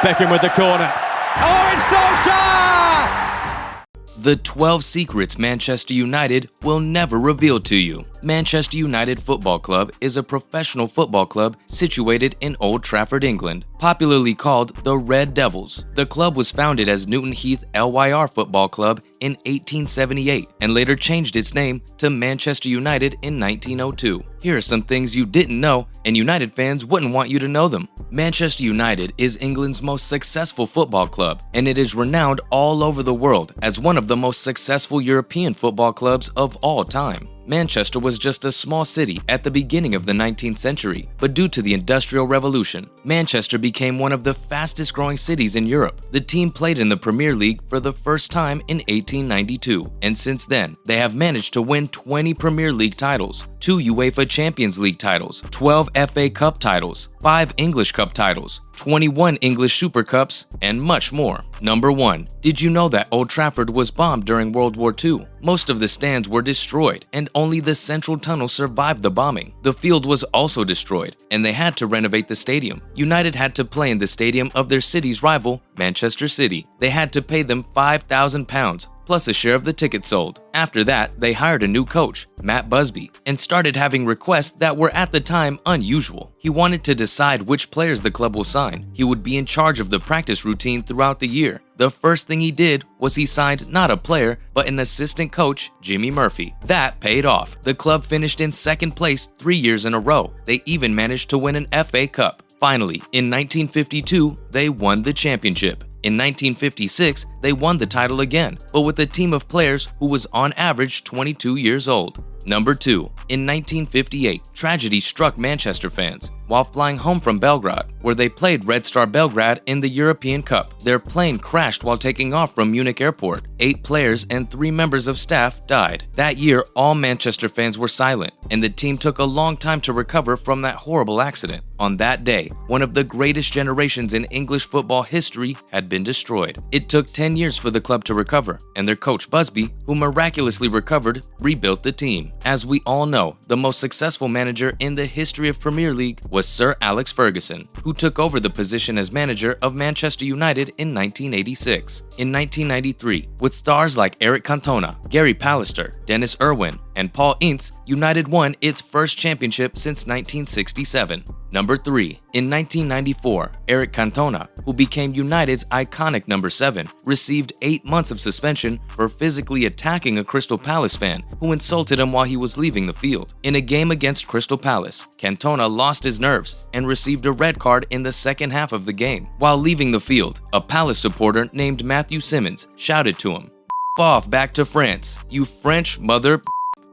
Beckham with the corner. Oh, it's Solskjaer! The 12 secrets Manchester United will never reveal to you. Manchester United Football Club is a professional football club situated in Old Trafford, England, popularly called the Red Devils. The club was founded as Newton Heath LYR Football Club in 1878 and later changed its name to Manchester United in 1902. Here are some things you didn't know, and United fans wouldn't want you to know them. Manchester United is England's most successful football club, and it is renowned all over the world as one of the most successful European football clubs of all time. Manchester was just a small city at the beginning of the 19th century, but due to the Industrial Revolution, Manchester became one of the fastest growing cities in Europe. The team played in the Premier League for the first time in 1892, and since then, they have managed to win 20 Premier League titles, 2 UEFA Champions League titles, 12 FA Cup titles, 5 English Cup titles, 21 English Super Cups, and much more. Number 1. Did you know that Old Trafford was bombed during World War II? Most of the stands were destroyed, and only the central tunnel survived the bombing. The field was also destroyed, and they had to renovate the stadium. United had to play in the stadium of their city's rival, Manchester City. They had to pay them £5,000, plus a share of the tickets sold. After that, they hired a new coach, Matt Busby, and started having requests that were at the time unusual. He wanted to decide which players the club will sign. He would be in charge of the practice routine throughout the year. The first thing he did was he signed not a player, but an assistant coach, Jimmy Murphy. That paid off. The club finished in second place 3 years in a row. They even managed to win an FA Cup. Finally, in 1952, they won the championship. In 1956, they won the title again, but with a team of players who was on average 22 years old. Number 2. In 1958, tragedy struck Manchester fans while flying home from Belgrade, where they played Red Star Belgrade in the European Cup. Their plane crashed while taking off from Munich Airport. 8 players and 3 members of staff died. That year, all Manchester fans were silent, and the team took a long time to recover from that horrible accident. On that day, one of the greatest generations in English football history had been destroyed. It took 10 years for the club to recover, and their coach Busby, who miraculously recovered, rebuilt the team. As we all know, the most successful manager in the history of Premier League was Sir Alex Ferguson, who took over the position as manager of Manchester United in 1986. In 1993, with stars like Eric Cantona, Gary Pallister, Dennis Irwin, and Paul Ince, United won its first championship since 1967. Number 3. In 1994, Eric Cantona, who became United's iconic number 7, received 8 months of suspension for physically attacking a Crystal Palace fan who insulted him while he was leaving the field. In a game against Crystal Palace, Cantona lost his nerves and received a red card in the second half of the game. While leaving the field, a Palace supporter named Matthew Simmons shouted to him, "F off back to France, you French mother."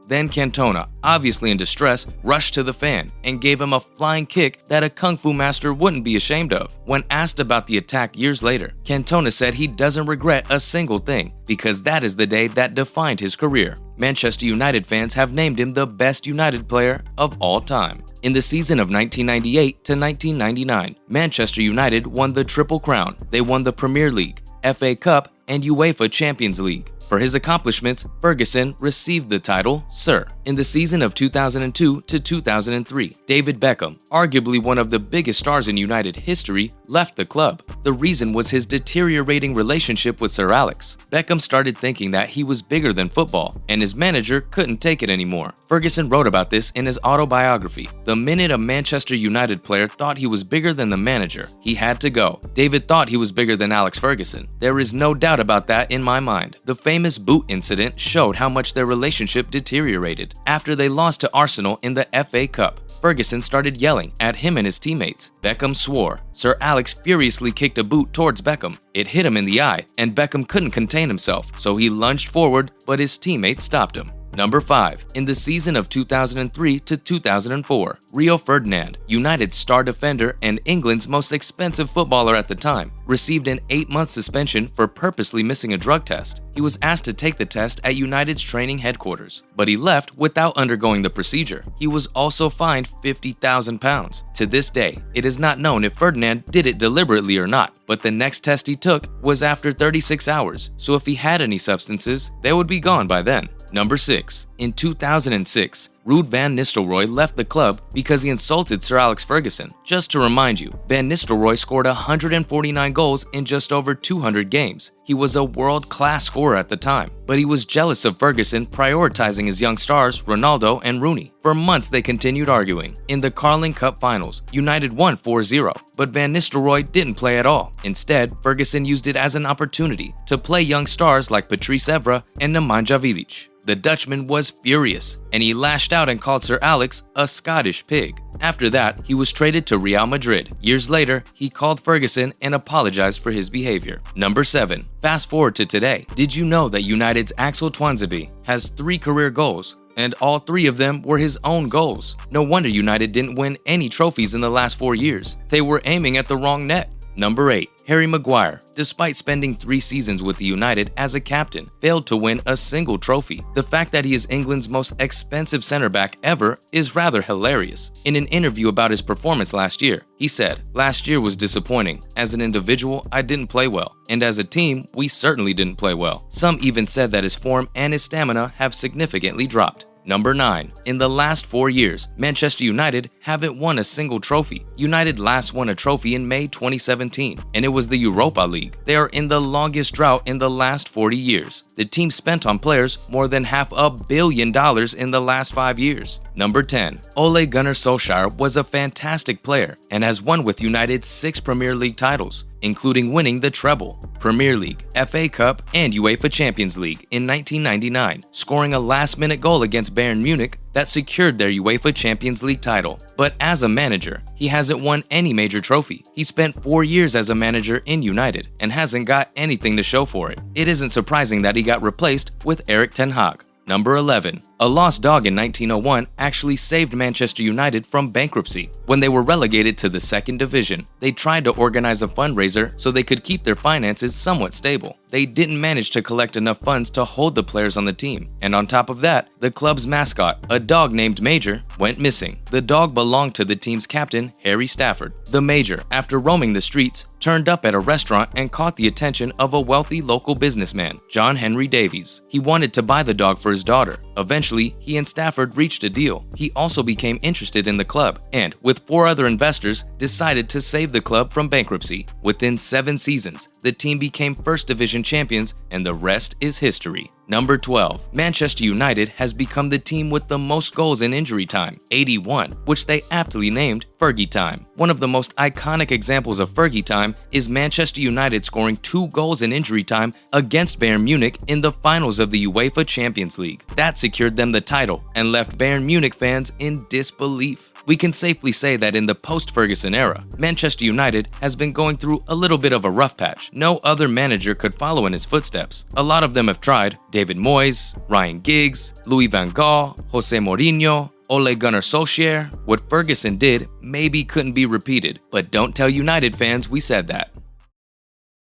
Then Cantona, obviously in distress, rushed to the fan and gave him a flying kick that a kung fu master wouldn't be ashamed of. When asked about the attack years later, Cantona said he doesn't regret a single thing because that is the day that defined his career. Manchester United fans have named him the best United player of all time. In the season of 1998 to 1999, Manchester United won the Triple Crown. They won the Premier League, FA Cup, and UEFA Champions League. For his accomplishments, Ferguson received the title Sir. In the season of 2002 to 2003, David Beckham, arguably one of the biggest stars in United history, left the club. The reason was his deteriorating relationship with Sir Alex. Beckham started thinking that he was bigger than football, and his manager couldn't take it anymore. Ferguson wrote about this in his autobiography. The minute a Manchester United player thought he was bigger than the manager, he had to go. David thought he was bigger than Alex Ferguson. There is no doubt about that in my mind. The famous boot incident showed how much their relationship deteriorated. After they lost to Arsenal in the FA Cup, Ferguson started yelling at him and his teammates. Beckham swore. Sir Alex furiously kicked a boot towards Beckham. It hit him in the eye, and Beckham couldn't contain himself, so he lunged forward, but his teammates stopped him. Number 5. In the season of 2003 to 2004, Rio Ferdinand, United's star defender and England's most expensive footballer at the time, received an 8-month suspension for purposely missing a drug test. He was asked to take the test at United's training headquarters, but he left without undergoing the procedure. He was also fined £50,000. To this day, it is not known if Ferdinand did it deliberately or not, but the next test he took was after 36 hours, so if he had any substances, they would be gone by then. Number 6. In 2006, Ruud van Nistelroy left the club because he insulted Sir Alex Ferguson. Just to remind you, Van Nistelroy scored 149 goals in just over 200 games. He was a world-class scorer at the time, but he was jealous of Ferguson prioritizing his young stars Ronaldo and Rooney. For months they continued arguing. In the Carling Cup finals, United won 4-0, but Van Nistelroy didn't play at all. Instead, Ferguson used it as an opportunity to play young stars like Patrice Evra and Nemanja Vidic. The Dutchman was furious, and he lashed out and called Sir Alex a Scottish pig. After that, he was traded to Real Madrid. Years later, he called Ferguson and apologized for his behavior. Number 7. Fast forward to today. Did you know that United's Axel Tuanzebe has 3 career goals? And all 3 of them were his own goals. No wonder United didn't win any trophies in the last 4 years. They were aiming at the wrong net. Number 8. Harry Maguire, despite spending 3 seasons with the United as a captain, failed to win a single trophy. The fact that he is England's most expensive center back ever is rather hilarious. In an interview about his performance last year, he said, "Last year was disappointing. As an individual, I didn't play well. And as a team, we certainly didn't play well." Some even said that his form and his stamina have significantly dropped. Number 9. In the last 4 years, Manchester United haven't won a single trophy. United last won a trophy in May 2017, and it was the Europa League. They are in the longest drought in the last 40 years. The team spent on players more than $500 million in the last 5 years. Number 10. Ole Gunnar Solskjaer was a fantastic player and has won with United 6 Premier League titles, including winning the treble, Premier League, FA Cup, and UEFA Champions League in 1999, scoring a last-minute goal against Bayern Munich that secured their UEFA Champions League title. But as a manager, he hasn't won any major trophy. He spent 4 years as a manager in United and hasn't got anything to show for it. It isn't surprising that he got replaced with Erik ten Hag. Number 11. A lost dog in 1901 actually saved Manchester United from bankruptcy. When they were relegated to the 2nd division, they tried to organize a fundraiser so they could keep their finances somewhat stable. They didn't manage to collect enough funds to hold the players on the team. And on top of that, the club's mascot, a dog named Major, went missing. The dog belonged to the team's captain, Harry Stafford. The Major, after roaming the streets, turned up at a restaurant and caught the attention of a wealthy local businessman, John Henry Davies. He wanted to buy the dog for his daughter. Eventually, he and Stafford reached a deal. He also became interested in the club and, with 4 other investors, decided to save the club from bankruptcy. Within 7 seasons, the team became First Division champions, and the rest is history. Number 12. Manchester United has become the team with the most goals in injury time, 81, which they aptly named Fergie Time. One of the most iconic examples of Fergie Time is Manchester United scoring 2 goals in injury time against Bayern Munich in the finals of the UEFA Champions League. That secured them the title and left Bayern Munich fans in disbelief. We can safely say that in the post-Ferguson era, Manchester United has been going through a little bit of a rough patch. No other manager could follow in his footsteps. A lot of them have tried: David Moyes, Ryan Giggs, Louis van Gaal, Jose Mourinho, Ole Gunnar Solskjaer. What Ferguson did maybe couldn't be repeated, but don't tell United fans we said that.